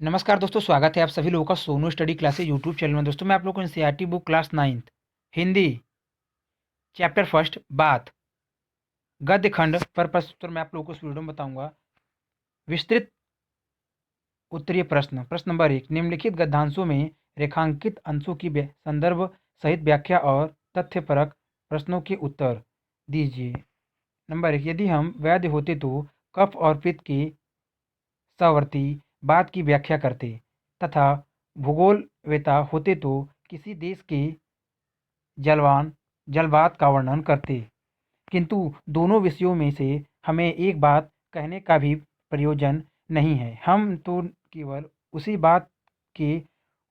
नमस्कार दोस्तों, स्वागत है आप सभी लोगों का Sonu study classes YouTube channel में। दोस्तों मैं आप लोगों को NCERT book class 9th Hindi chapter first बात गद्य खंड पर प्रश्न उत्तर मैं आप लोगों को इस वीडियो में बताऊंगा। विस्तृत उत्तरीय प्रश्न नंबर 1, निम्नलिखित गद्यांशों में रेखांकित अंशों की संदर्भ सहित व्याख्या और तथ्यपरक प्रश्नों के उत्तर दीजिए। नंबर 1, यदि हम वैध होते तो कफ और पित्त के सवर्ती बात की व्याख्या करते तथा भूगोलवेता होते तो किसी देश के जलवात का वर्णन करते, किंतु दोनों विषयों में से हमें एक बात कहने का भी प्रयोजन नहीं है। हम तो केवल उसी बात के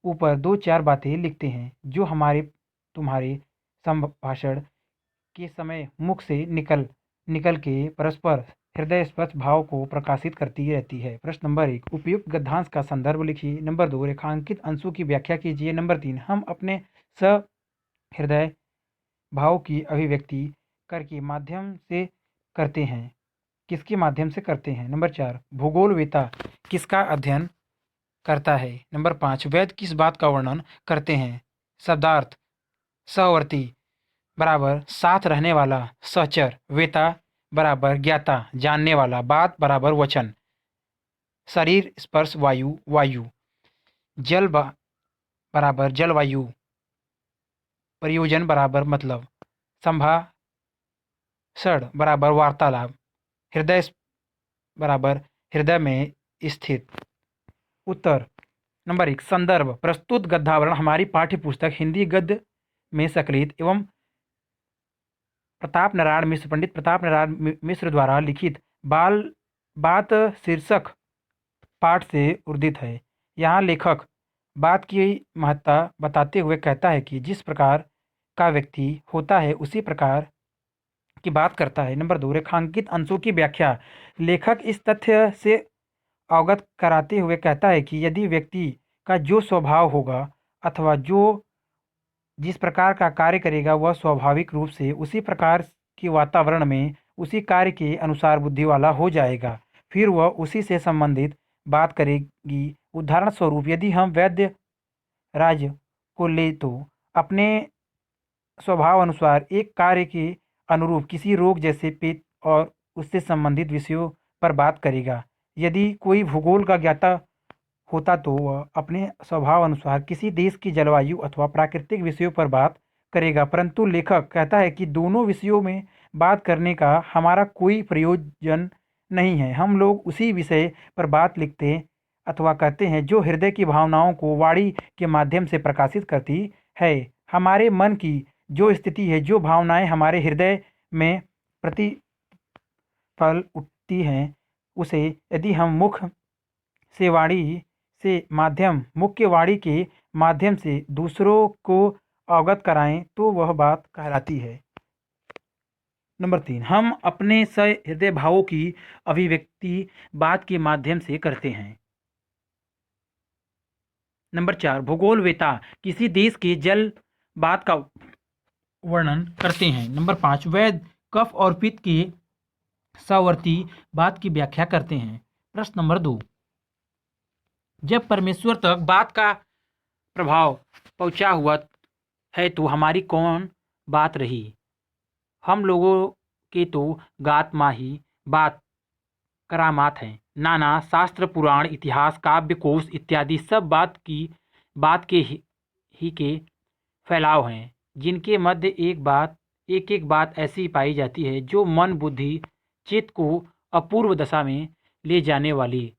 ऊपर दो चार बातें लिखते हैं जो हमारे तुम्हारे संभाषण के समय मुख से निकल निकल के परस्पर हृदय स्पर्श भाव को प्रकाशित करती रहती है। प्रश्न नंबर 1, उपयुक्त गद्यांश का संदर्भ लिखिए। नंबर 2, रेखांकित अंशों की व्याख्या कीजिए। नंबर 3, हम अपने हृदय भाव की अभिव्यक्ति कर के माध्यम से करते हैं, किसके माध्यम से करते हैं। नंबर 4, भूगोलवेता किसका अध्ययन करता है। नंबर 5, वेद किस बात का वर्णन करते हैं। शब्दार्थ सहवर्ती बराबर साथ रहने वाला, सहचर, वेता बराबर ज्ञाता जानने वाला, बात बराबर वचन, शरीर स्पर्श वायु वायु, जल बराबर जलवायु, प्रयोजन बराबर मतलब, संभाषण बराबर वार्तालाप, हृदय बराबर हृदय में स्थित। उत्तर नंबर 1, संदर्भ प्रस्तुत गद्यावरण हमारी पाठ्य पुस्तक हिंदी गद्य में संकलित एवं पंडित प्रताप नारायण मिश्र द्वारा लिखित बात शीर्षक पाठ से उद्धृत है। यहाँ लेखक बात की महत्ता बताते हुए कहता है कि जिस प्रकार का व्यक्ति होता है उसी प्रकार की बात करता है। नंबर 2, रेखांकित अंशों की व्याख्या। लेखक इस तथ्य से अवगत कराते हुए कहता है कि यदि व्यक्ति का जो स्वभाव होगा अथवा जो जिस प्रकार का कार्य करेगा वह स्वाभाविक रूप से उसी प्रकार के वातावरण में उसी कार्य के अनुसार बुद्धि वाला हो जाएगा, फिर वह उसी से संबंधित बात करेगी। उदाहरण स्वरूप यदि हम वैद्य राज्य को ले तो अपने स्वभाव अनुसार एक कार्य के अनुरूप किसी रोग जैसे पेट और उससे संबंधित विषयों पर बात करेगा। यदि कोई भूगोल का ज्ञाता होता तो वह अपने स्वभाव अनुसार किसी देश की जलवायु अथवा प्राकृतिक विषयों पर बात करेगा। परंतु लेखक कहता है कि दोनों विषयों में बात करने का हमारा कोई प्रयोजन नहीं है। हम लोग उसी विषय पर बात लिखते अथवा कहते हैं जो हृदय की भावनाओं को वाणी के माध्यम से प्रकाशित करती है। हमारे मन की जो स्थिति है, जो भावनाएं हमारे हृदय में प्रतिफल उठती हैं, उसे यदि हम मुख्य वाणी के माध्यम से दूसरों को अवगत कराएं तो वह बात कहलाती है। नंबर 3, हम अपने हृदय भावों की अभिव्यक्ति बात के माध्यम से करते हैं। नंबर 4, भूगोलवेता किसी देश के जल बात का वर्णन करते हैं। नंबर 5, वैद कफ और पित्त के सवर्ती बात की व्याख्या करते हैं। प्रश्न नंबर 2, जब परमेश्वर तक बात का प्रभाव पहुंचा हुआ है तो हमारी कौन बात रही। हम लोगों के तो गात माही बात करामात हैं। नाना शास्त्र पुराण इतिहास काव्य कोश इत्यादि सब बात के ही के फैलाव हैं, जिनके मध्य एक एक बात ऐसी पाई जाती है जो मन बुद्धि चित्त को अपूर्व दशा में ले जाने वाली,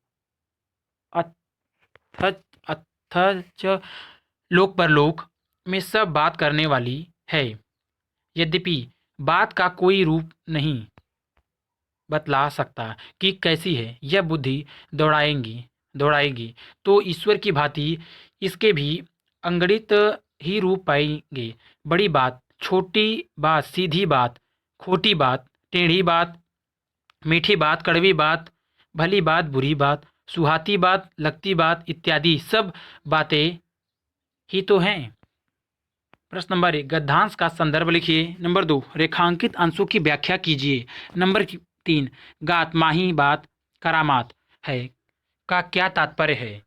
अथच लोक परलोक में सब बात करने वाली है। यद्यपि बात का कोई रूप नहीं बतला सकता कि कैसी है, यह बुद्धि दौड़ाएगी तो ईश्वर की भांति इसके भी अंगणित ही रूप पाएंगे। बड़ी बात, छोटी बात, सीधी बात, खोटी बात, टेढ़ी बात, मीठी बात, कड़वी बात, भली बात, बुरी बात, सुहाती बात, लगती बात इत्यादि सब बातें ही तो हैं। प्रश्न नंबर 1, गद्यांश का संदर्भ लिखिए। नंबर 2, रेखांकित अंशों की व्याख्या कीजिए। नंबर 3, गात माही बात करामात है का क्या तात्पर्य है।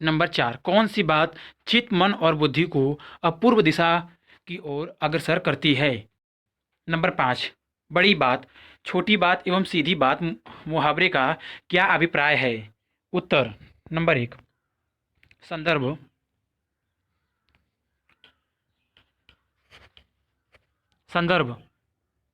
नंबर 4, कौन सी बात चित्त, मन और बुद्धि को अपूर्व दिशा की ओर अग्रसर करती है? नंबर 5, बड़ी बात, छोटी बात एवं सीधी बात मुहावरे का क्या अभिप्राय है? उत्तर। नंबर 1, संदर्भ। संदर्भ।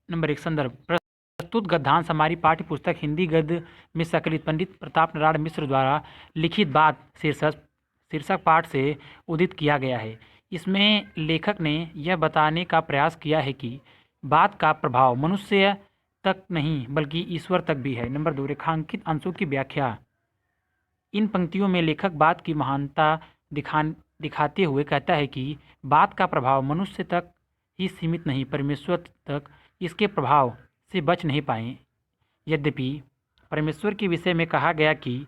नंबर 1, संदर्भ। प्रस्तुत गद्यांश हमारी पाठ्य पुस्तक हिंदी गद्य में संकलित पंडित प्रताप नारायण मिश्र द्वारा लिखित बात शीर्षक पाठ से उदित किया गया है। इसमें लेखक ने यह बताने का प्रयास किया है कि बात का प्रभाव मनुष्य तक नहीं बल्कि ईश्वर तक भी है। नंबर 2, रेखांकित अंशों की व्याख्या। इन पंक्तियों में लेखक बात की महानता दिखाते हुए कहता है कि बात का प्रभाव मनुष्य तक ही सीमित नहीं, परमेश्वर तक इसके प्रभाव से बच नहीं पाए। यद्यपि परमेश्वर के विषय में कहा गया कि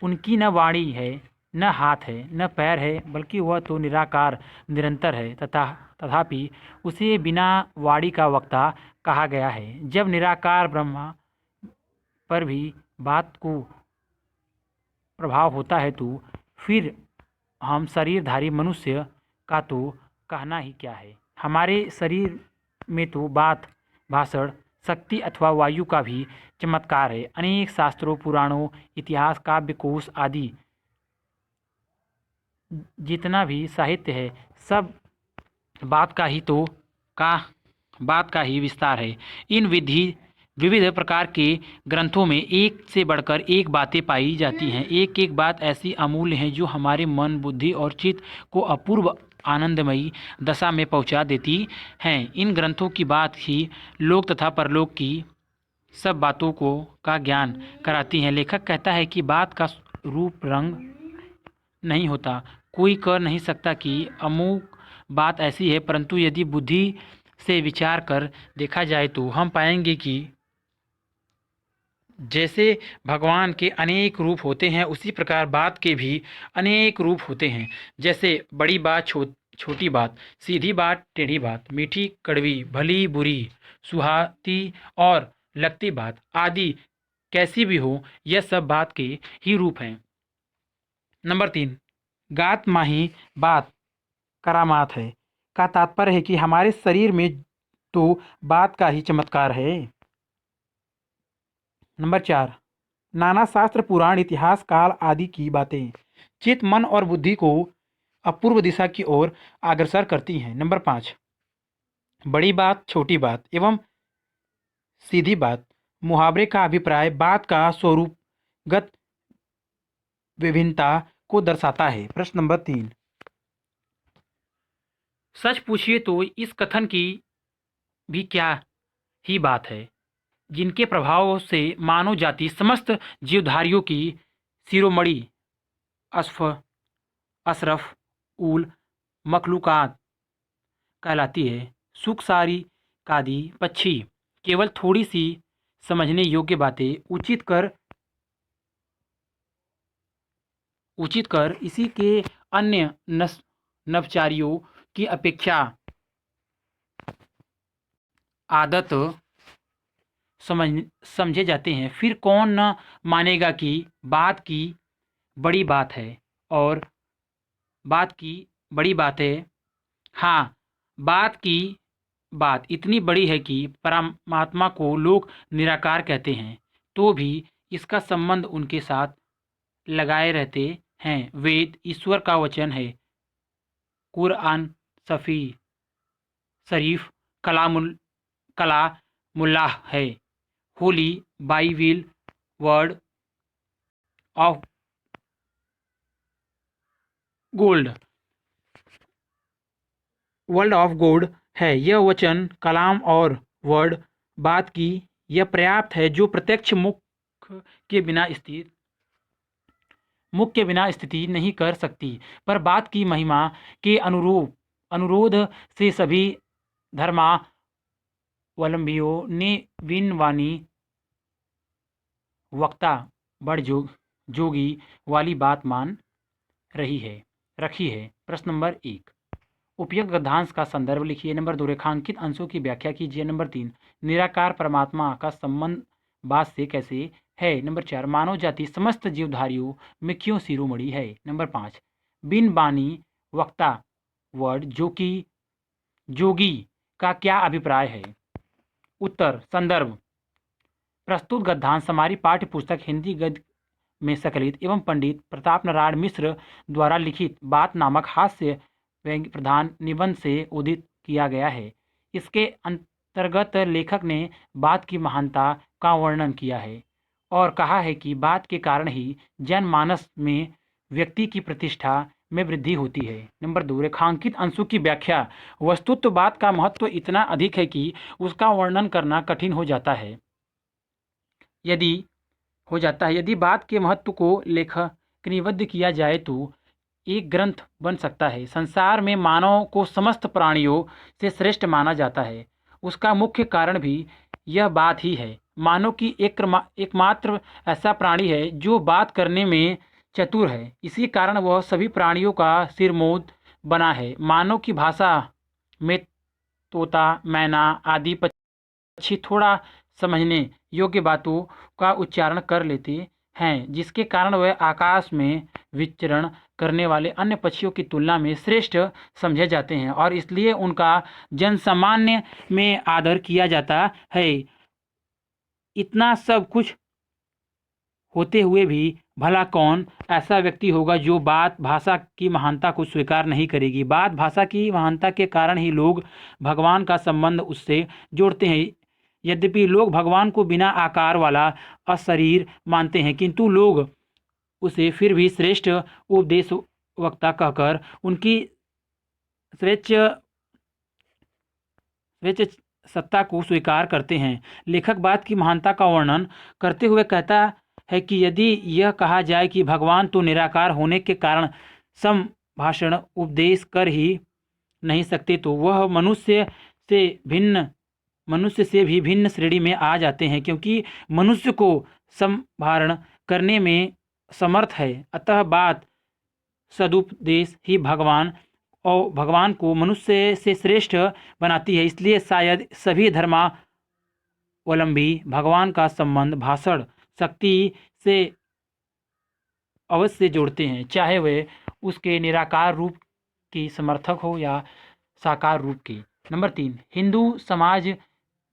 उनकी न वाणी है, न हाथ है, न पैर है, बल्कि वह तो निराकार निरंतर है, तथापि उसे बिना वाणी का वक्ता कहा गया है। जब निराकार ब्रह्मा पर भी बात को प्रभाव होता है तो फिर हम शरीरधारी मनुष्य का तो कहना ही क्या है। हमारे शरीर में तो बात, भाषण, शक्ति अथवा वायु का भी चमत्कार है। अनेक शास्त्रों, पुराणों, इतिहास, काव्य कोश आदि जितना भी साहित्य है सब बात का ही विस्तार है। इन विविध प्रकार के ग्रंथों में एक से बढ़कर एक बातें पाई जाती हैं। एक एक बात ऐसी अमूल्य है जो हमारे मन, बुद्धि और चित्त को अपूर्व आनंदमयी दशा में पहुंचा देती हैं। इन ग्रंथों की बात ही लोक तथा परलोक की सब बातों को का ज्ञान कराती हैं। लेखक कहता है कि बात का रूप रंग नहीं होता, कोई कह नहीं सकता कि अमुक बात ऐसी है, परंतु यदि बुद्धि से विचार कर देखा जाए तो हम पाएंगे कि जैसे भगवान के अनेक रूप होते हैं उसी प्रकार बात के भी अनेक रूप होते हैं। जैसे बड़ी बात, छोटी बात, सीधी बात, टेढ़ी बात, मीठी कड़वी, भली बुरी, सुहाती और लगती बात आदि कैसी भी हो, यह सब बात के ही रूप हैं। नंबर 3, गात माही बात करामात है का तात्पर्य है कि हमारे शरीर में तो बात का ही चमत्कार है। नंबर 4, नाना शास्त्र, पुराण, इतिहास, काल आदि की बातें चित्त, मन और बुद्धि को अपूर्व दिशा की ओर अग्रसर करती हैं। नंबर 5, बड़ी बात, छोटी बात एवं सीधी बात मुहावरे का अभिप्राय बात का स्वरूपगत विभिन्नता को दर्शाता है। प्रश्न नंबर 3, सच पूछिए तो इस कथन की भी क्या ही बात है जिनके प्रभाव से मानव जाति समस्त जीवधारियों की शिरोमणि असफ अशरफ उल मखलूकात कहलाती है। सुख सारी कादी पक्षी केवल थोड़ी सी समझने योग्य बातें उचित कर इसी के अन्य नवचारियों की अपेक्षा आदत समझे जाते हैं। फिर कौन न मानेगा कि बात की बड़ी बात है और बात की बड़ी बात है। हाँ, बात की बात इतनी बड़ी है कि परमात्मा को लोग निराकार कहते हैं तो भी इसका संबंध उनके साथ लगाए रहते हैं। वेद ईश्वर का वचन है, कुरान शरीफ कलामुल्लाह है, Holi Bible word of gold है। यह वचन कलाम और वर्ड बात की यह पर्याप्त है जो प्रत्यक्ष मुख के बिना स्थिति नहीं कर सकती, पर बात की महिमा के अनुरोध से सभी धर्मावलंबियों ने बिन वाणी वक्ता बड़ जोगी वाली बात मान रखी है। प्रश्न नंबर 1, उपयुक्त गद्यांश का संदर्भ लिखिए। नंबर 2, रेखांकित अंशों की व्याख्या कीजिए। नंबर 3, निराकार परमात्मा का संबंध बात से कैसे है। नंबर 4, मानव जाति समस्त जीवधारियों में क्यों शिरोमणि है। नंबर 5, बिन बानी वक्ता वर्ड जो कि जोगी का क्या अभिप्राय है। उत्तर, संदर्भ, प्रस्तुत गद्यांश हमारी पाठ्य पुस्तक हिंदी गद्य में संकलित एवं पंडित प्रताप नारायण मिश्र द्वारा लिखित बात नामक हास्य व्यंग्य प्रधान निबंध से उदित किया गया है। इसके अंतर्गत लेखक ने बात की महानता का वर्णन किया है और कहा है कि बात के कारण ही जनमानस में व्यक्ति की प्रतिष्ठा में वृद्धि होती है। नंबर 2, रेखांकित अंशों की व्याख्या। वस्तुतः बात का महत्व इतना अधिक है कि उसका वर्णन करना कठिन यदि हो जाता है। यदि बात के महत्व को लेखनिबद्ध किया जाए तो एक ग्रंथ बन सकता है। संसार में मानव को समस्त प्राणियों से श्रेष्ठ माना जाता है। उसका मुख्य कारण भी यह बात ही है। मानव की एकमात्र ऐसा प्राणी है जो बात करने में चतुर है। इसी कारण वह सभी प्राणियों का सिरमौर बना है। मानव की भाषा में तोता, मैना आदि पक्षी थोड़ा समझने योग्य बातों का उच्चारण कर लेते हैं, जिसके कारण वह आकाश में विचरण करने वाले अन्य पक्षियों की तुलना में श्रेष्ठ समझे जाते हैं और इसलिए उनका जनसामान्य में आदर किया जाता है। इतना सब कुछ होते हुए भी भला कौन ऐसा व्यक्ति होगा जो बात भाषा की महानता को स्वीकार नहीं करेगी। बात भाषा की महानता के कारण ही लोग भगवान का संबंध उससे जोड़ते हैं। यद्यपि लोग भगवान को बिना आकार वाला अशरीर मानते हैं, किंतु लोग उसे फिर भी श्रेष्ठ उपदेश वक्ता कहकर उनकी श्रेष्ठ श्रेष्ठ सत्ता को स्वीकार करते हैं। लेखक बात की महानता का वर्णन करते हुए कहता है कि यदि यह कहा जाए कि भगवान तो निराकार होने के कारण संभाषण उपदेश कर ही नहीं सकते, तो वह मनुष्य से भी भिन्न श्रेणी में आ जाते हैं, क्योंकि मनुष्य को संभारण करने में समर्थ है। अतः बात सदुपदेश ही भगवान को मनुष्य से श्रेष्ठ बनाती है। इसलिए शायद सभी धर्मावलंबी भगवान का संबंध भाषण शक्ति से अवश्य जोड़ते हैं, चाहे वे उसके निराकार रूप की समर्थक हो या साकार रूप की। नंबर 3, हिंदू समाज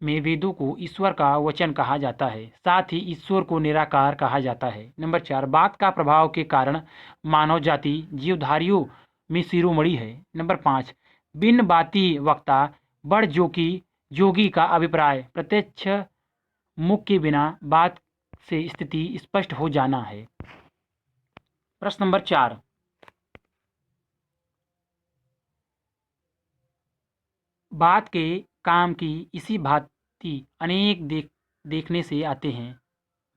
में वेदों को ईश्वर का वचन कहा जाता है, साथ ही ईश्वर को निराकार कहा जाता है। नंबर 4, बात का प्रभाव के कारण मानव जाति जीवधारियों में शिरोमणि है। नंबर 5, बिन बाती वक्ता बड़ जोगी का अभिप्राय प्रत्यक्ष मुख के बिना बात से स्थिति स्पष्ट हो जाना है। प्रश्न नंबर 4, बात के काम की इसी भांति अनेक देखने से आते हैं।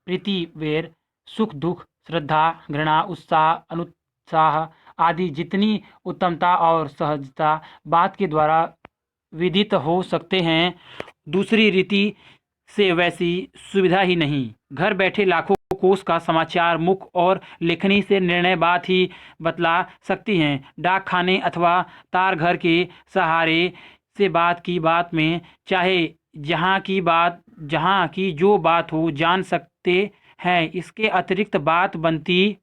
प्रीति, वैर, सुख दुख, श्रद्धा, घृणा, उत्साह, अनुत्साह आदि जितनी उत्तमता और सहजता बात के द्वारा विदित हो सकते हैं, दूसरी रीति से वैसी सुविधा ही नहीं। घर बैठे लाखों कोस का समाचार मुख और लेखनी से निर्णय बात ही बतला सकती हैं। डाक खाने अथवा तार घर के सहारे से बात में चाहे जहाँ की जो बात हो जान सकते हैं। इसके अतिरिक्त बात बनती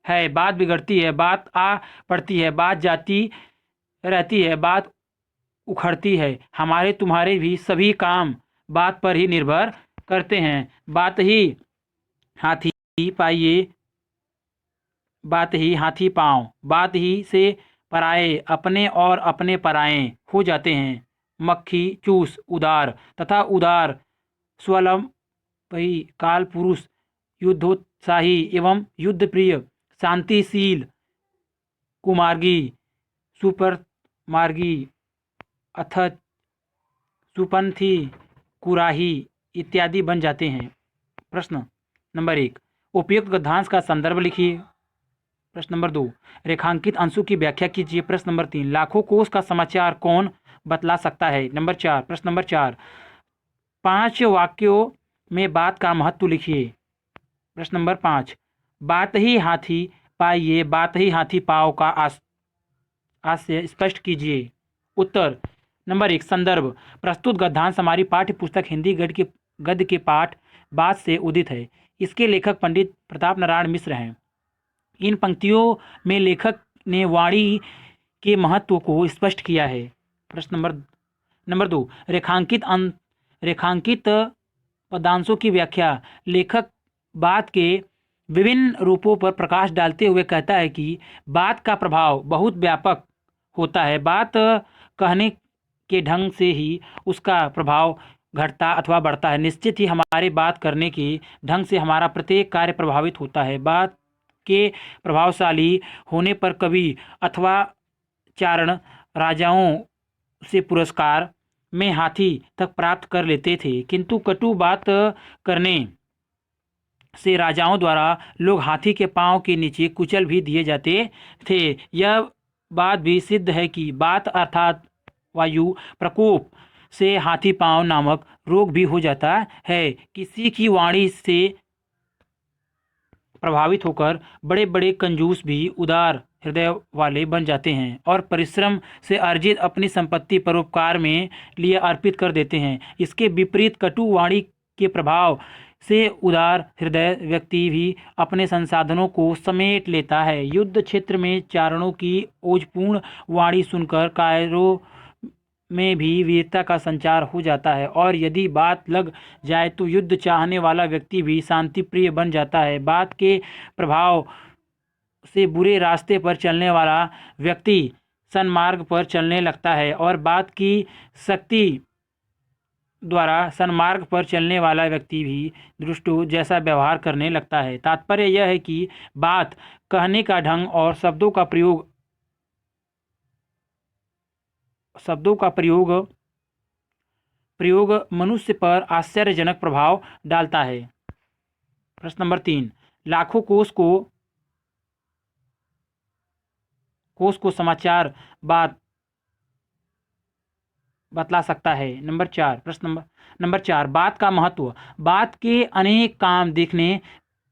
है, बात बिगड़ती है, बात आ पड़ती है, बात जाती रहती है, बात उखड़ती है। हमारे तुम्हारे भी सभी काम बात पर ही निर्भर करते हैं। बात ही हाथी पाइए, बात ही हाथी पाँव, बात ही से पराये अपने और अपने पराये हो जाते हैं। मक्खी चूस उदार तथा उदार स्वलंबी काल पुरुष युद्धोत्साही एवं युद्धप्रिय शांतिशील कुमार्गी सुपरमार्गी अथच सुपंथी कुराही इत्यादि बन जाते हैं। प्रश्न नंबर 1, उपयुक्त गद्यांश का संदर्भ लिखिए। प्रश्न नंबर 2, रेखांकित अंशों की व्याख्या कीजिए। प्रश्न नंबर 3, लाखों कोस का समाचार कौन बतला सकता है। नंबर 4, प्रश्न नंबर 4, 5 वाक्यों में बात का महत्व लिखिए। प्रश्न नंबर 5, बात ही हाथी पाइए, बात ही हाथी पाँव का आशय स्पष्ट कीजिए। उत्तर नंबर 1, संदर्भ, प्रस्तुत गद्यांश हमारी पाठ्य पुस्तक हिंदी गद्य के पाठ बात से उदित है। इसके लेखक पंडित प्रताप नारायण मिश्र हैं। इन पंक्तियों में लेखक ने वाणी के महत्व को स्पष्ट किया है। प्रश्न नंबर 2, रेखांकित पदांशों की व्याख्या। लेखक बात के विभिन्न रूपों पर प्रकाश डालते हुए कहता है कि बात का प्रभाव बहुत व्यापक होता है। बात कहने के ढंग से ही उसका प्रभाव घटता अथवा बढ़ता है। निश्चित ही हमारे बात करने के ढंग से हमारा प्रत्येक कार्य प्रभावित होता है। बात के प्रभावशाली होने पर कवि अथवा चारण राजाओं से पुरस्कार में हाथी तक प्राप्त कर लेते थे, किंतु कटु बात करने से राजाओं द्वारा लोग हाथी के पांव के नीचे कुचल भी दिए जाते थे। यह बात भी सिद्ध है कि बात अर्थात वायु प्रकोप से हाथी पांव नामक रोग भी हो जाता है। किसी की वाणी से प्रभावित होकर बड़े बड़े कंजूस भी उदार हृदय वाले बन जाते हैं और परिश्रम से अर्जित अपनी संपत्ति परोपकार में लिए अर्पित कर देते हैं। इसके विपरीत कटु वाणी के प्रभाव से उदार हृदय व्यक्ति भी अपने संसाधनों को समेट लेता है। युद्ध क्षेत्र में चारणों की ओजपूर्ण वाणी सुनकर कायरों में भी वीरता का संचार हो जाता है और यदि बात लग जाए तो युद्ध चाहने वाला व्यक्ति भी शांति प्रिय बन जाता है। बात के प्रभाव से बुरे रास्ते पर चलने वाला व्यक्ति सन्मार्ग पर चलने लगता है और बात की शक्ति द्वारा सन्मार्ग पर चलने वाला व्यक्ति भी दुष्टों जैसा व्यवहार करने लगता है। तात्पर्य यह है कि बात कहने का ढंग और शब्दों का प्रयोग मनुष्य पर आश्चर्यजनक प्रभाव डालता है। प्रश्न नंबर 3, लाखों कोश को समाचार बात बतला सकता है। नंबर 4, प्रश्न नंबर 4, बात का महत्व। बात के अनेक काम देखने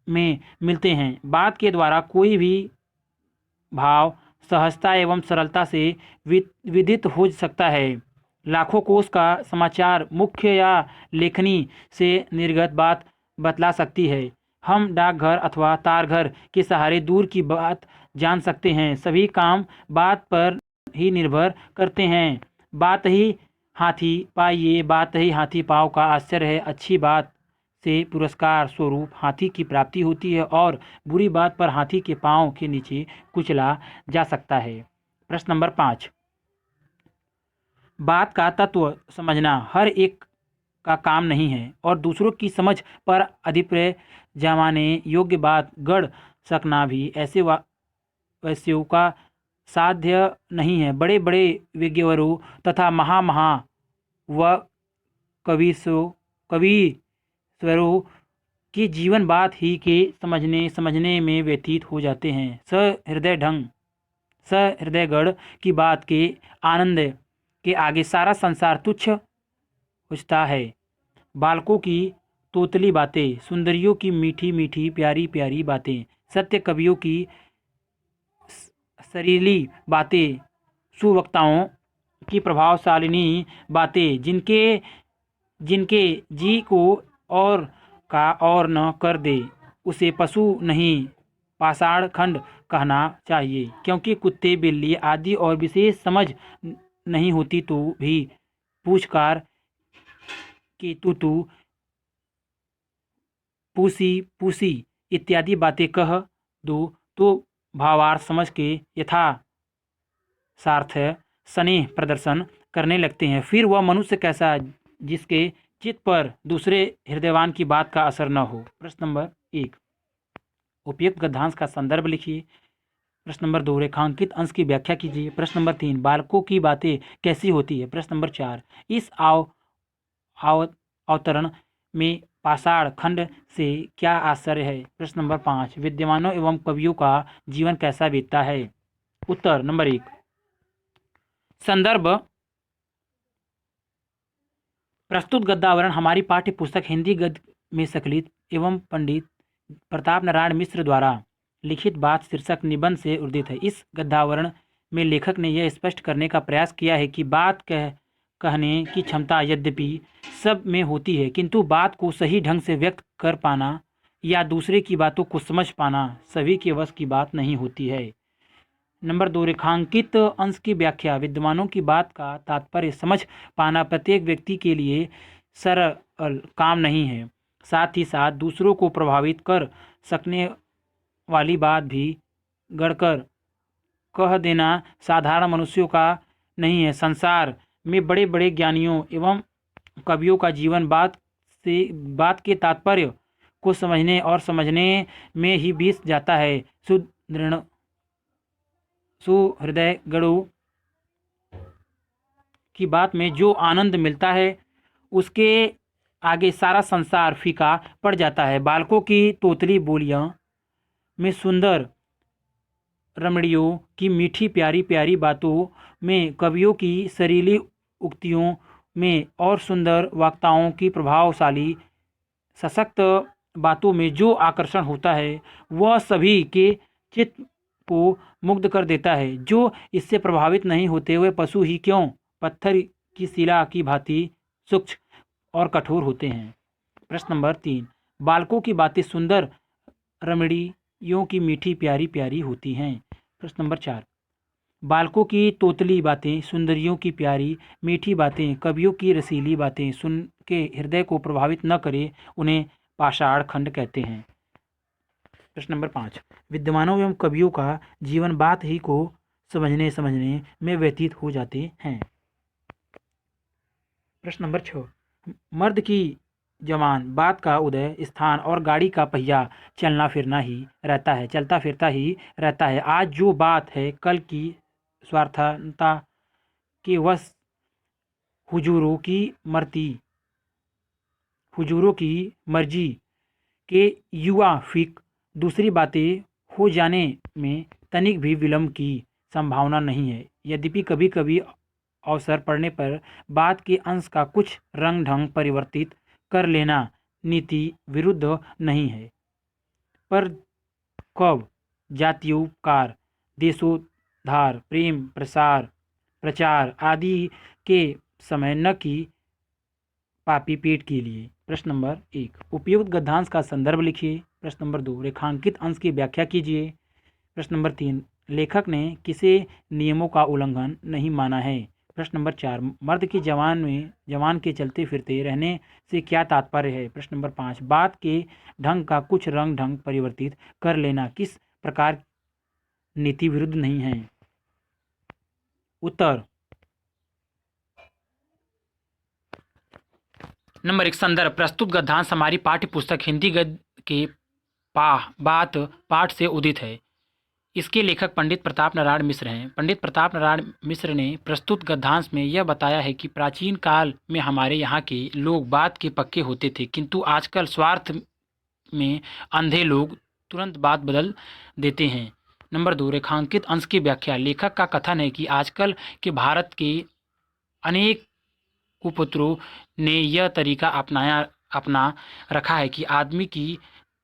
में मिलते हैं। बात के द्वारा कोई भी भाव सहजता एवं सरलता से विदित हो सकता है। लाखों कोश का समाचार मुख्य या लेखनी से निर्गत बात बतला सकती है। हम डाकघर अथवा तारघर के सहारे दूर की बात जान सकते हैं। सभी काम बात पर ही निर्भर करते हैं। बात ही हाथी पाइए, बात ही हाथी पाँव का आश्चर्य है। अच्छी बात से पुरस्कार स्वरूप हाथी की प्राप्ति होती है और बुरी बात पर हाथी के पाँव के नीचे कुचला जा सकता है। प्रश्न नंबर 5, बात का तत्व समझना हर एक का काम नहीं है और दूसरों की समझ पर अभिप्राय जमाने योग्य बात गढ़ सकना भी ऐसे वैश्यों का साध्य नहीं है। बड़े बड़े विज्ञवरों तथा महा व कविश्वरों की जीवन बात ही के समझने में व्यतीत हो जाते हैं। सहृदयगढ़ की बात के आनंद के आगे सारा संसार तुच्छ होता है। बालकों की तोतली बातें, सुंदरियों की मीठी मीठी प्यारी प्यारी बातें, सत्य कवियों की सरीली बातें, सुवक्ताओं की प्रभावशालिनी बातें, जिनके जी को और का और न कर दे, उसे पशु नहीं पाषाण खंड कहना चाहिए। क्योंकि कुत्ते बिल्ली आदि और विशेष समझ नहीं होती तो भी पूछकार कि तू पूसी इत्यादि बातें कह दो तो भावार्थ समझ के यथासार्थ स्नेह प्रदर्शन करने लगते हैं। फिर वह मनुष्य कैसा जिसके चित्त पर दूसरे हृदयवान की बात का असर न हो। प्रश्न नंबर 1, उपयुक्त गद्यांश का संदर्भ लिखिए। प्रश्न नंबर 2, रेखांकित अंश की व्याख्या कीजिए। प्रश्न नंबर 3, बालकों की बातें कैसी होती है। प्रश्न नंबर 4, इस अवतरण में पाषाण खंड से क्या आश्चर्य है। प्रश्न नंबर 5, विद्वानों एवं कवियों का जीवन कैसा बीतता है। उत्तर नंबर 1, संदर्भ प्रस्तुत गद्यावरण हमारी पाठ्य पुस्तक हिंदी गद्य में संकलित एवं पंडित प्रताप नारायण मिश्र द्वारा लिखित बात शीर्षक निबंध से उद्धृत है। इस गद्यावरण में लेखक ने यह स्पष्ट करने का प्रयास किया है कि बात कहने की क्षमता यद्यपि सब में होती है, किंतु बात को सही ढंग से व्यक्त कर पाना या दूसरे की बातों को समझ पाना सभी के वश की बात नहीं होती है। नंबर 2, रेखांकित अंश की व्याख्या। विद्वानों की बात का तात्पर्य समझ पाना प्रत्येक व्यक्ति के लिए सरल काम नहीं है। साथ ही साथ दूसरों को प्रभावित कर सकने वाली बात भी गढ़कर कह देना साधारण मनुष्यों का नहीं है। संसार में बड़े बड़े ज्ञानियों एवं कवियों का जीवन बात के तात्पर्य को समझने और समझने में ही बीत जाता है। सुहृदय गणों की बात में जो आनंद मिलता है उसके आगे सारा संसार फीका पड़ जाता है। बालकों की तोतली बोलियां में सुंदर रमणियों की मीठी प्यारी प्यारी बातों में, कवियों की सरीली उक्तियों में और सुंदर वक्ताओं की प्रभावशाली सशक्त बातों में जो आकर्षण होता है वह सभी के चित्त को मुग्ध कर देता है। जो इससे प्रभावित नहीं होते वे पशु ही क्यों पत्थर की शिला की भांति सूक्ष्म और कठोर होते हैं। प्रश्न नंबर 3, बालकों की बातें सुंदर रमणियों की मीठी प्यारी प्यारी होती हैं। प्रश्न नंबर 4, बालकों की तोतली बातें, सुंदरियों की प्यारी मीठी बातें, कवियों की रसीली बातें सुन के हृदय को प्रभावित न करे उन्हें पाषाण खंड कहते हैं। प्रश्न नंबर 5, विद्वानों एवं कवियों का जीवन बात ही को समझने में व्यतीत हो जाते हैं। प्रश्न नंबर 6, मर्द की जवान बात का उदय स्थान और गाड़ी का पहिया चलता फिरता ही रहता है। आज जो बात है कल की स्वार्थता के वश हुजूरों की मर्जी के युवा फिक दूसरी बातें हो जाने में तनिक भी विलंब की संभावना नहीं है। यद्यपि कभी कभी अवसर पड़ने पर बात के अंश का कुछ रंग ढंग परिवर्तित कर लेना नीति विरुद्ध नहीं है, पर कब जात्योपकार, देशोद्धार, प्रेम प्रचार आदि के समय न कि पापी पेट के लिए। प्रश्न नंबर 1, उपयुक्त गद्यांश का संदर्भ लिखिए। प्रश्न नंबर 2, रेखांकित अंश की व्याख्या कीजिए। प्रश्न नंबर 3, लेखक ने किसे नियमों का उल्लंघन नहीं माना है। प्रश्न नंबर 4, मर्द की जवान के चलते फिरते रहने से क्या तात्पर्य है। प्रश्न नंबर 5, बात के ढंग का कुछ रंग ढंग परिवर्तित कर लेना किस प्रकार नीति विरुद्ध नहीं है। उत्तर। नंबर 1, संदर्भ। प्रस्तुत गद्यांश हमारी पाठ्य पुस्तक हिंदी गद्य के बात पाठ से उदित है। इसके लेखक पंडित प्रताप नारायण मिश्र हैं। पंडित प्रताप नारायण मिश्र ने प्रस्तुत गद्यांश में यह बताया है कि प्राचीन काल में हमारे यहाँ के लोग बात के पक्के होते थे, किंतु आजकल स्वार्थ में अंधे लोग तुरंत बात बदल देते हैं। नंबर 2, रेखांकित अंश की व्याख्या। लेखक का कथन है कि आजकल के भारत के अनेक कुपुत्रों ने यह तरीका अपना रखा है कि आदमी की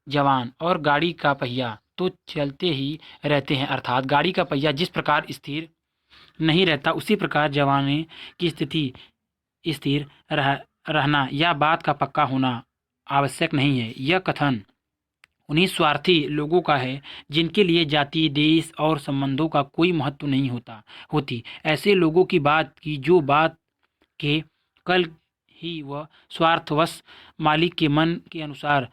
जवान और गाड़ी का पहिया तो चलते ही रहते हैं, अर्थात गाड़ी का पहिया जिस प्रकार स्थिर नहीं रहता उसी प्रकार जवानी की स्थिति स्थिर रहना या बात का पक्का होना आवश्यक नहीं है। यह कथन उन्हीं स्वार्थी लोगों का है जिनके लिए जाति, देश और संबंधों का कोई महत्व नहीं होती। ऐसे लोगों की बात की जो बात के कल ही वह स्वार्थवश मालिक के मन के अनुसार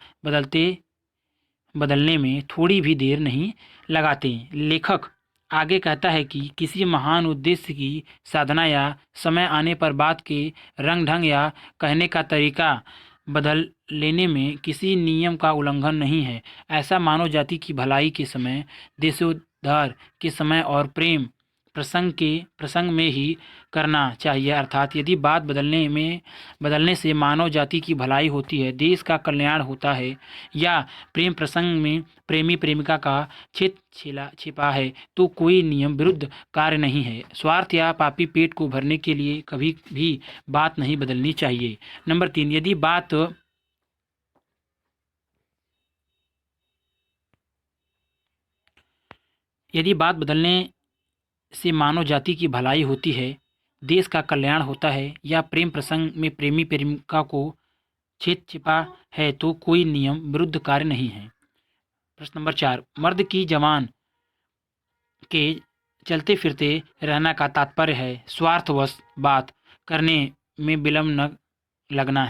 बदलने में थोड़ी भी देर नहीं लगाते। लेखक आगे कहता है कि किसी महान उद्देश्य की साधना या समय आने पर बात के रंग ढंग या कहने का तरीका बदल लेने में किसी नियम का उल्लंघन नहीं है। ऐसा मानव जाति की भलाई के समय, देशोद्धार के समय और प्रेम प्रसंग में ही करना चाहिए। अर्थात यदि बात बदलने से मानव जाति की भलाई होती है, देश का कल्याण होता है या प्रेम प्रसंग में प्रेमी प्रेमिका का चित छिपा है तो कोई नियम विरुद्ध कार्य नहीं है। स्वार्थ या पापी पेट को भरने के लिए कभी भी बात नहीं बदलनी चाहिए। नंबर 3, यदि बात बदलने से मानव जाति की भलाई होती है देश का कल्याण होता है या प्रेम प्रसंग में प्रेमी प्रेमिका को छेद छिपा है तो कोई नियम विरुद्ध कार्य नहीं है। प्रश्न नंबर 4, मर्द की जवान के चलते फिरते रहना का तात्पर्य है स्वार्थवश बात करने में विलम्ब न लगना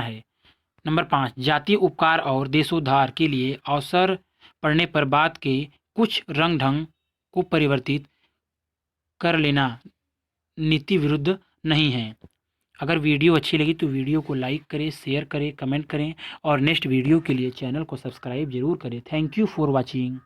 है। नंबर 5, जातीय उपकार और देशोद्धार के लिए अवसर पड़ने पर बात के कुछ रंग ढंग को परिवर्तित कर लेना नीति विरुद्ध नहीं है। अगर वीडियो अच्छी लगी तो वीडियो को लाइक करें, शेयर करें, कमेंट करें और नेक्स्ट वीडियो के लिए चैनल को सब्सक्राइब जरूर करें। Thank you for watching.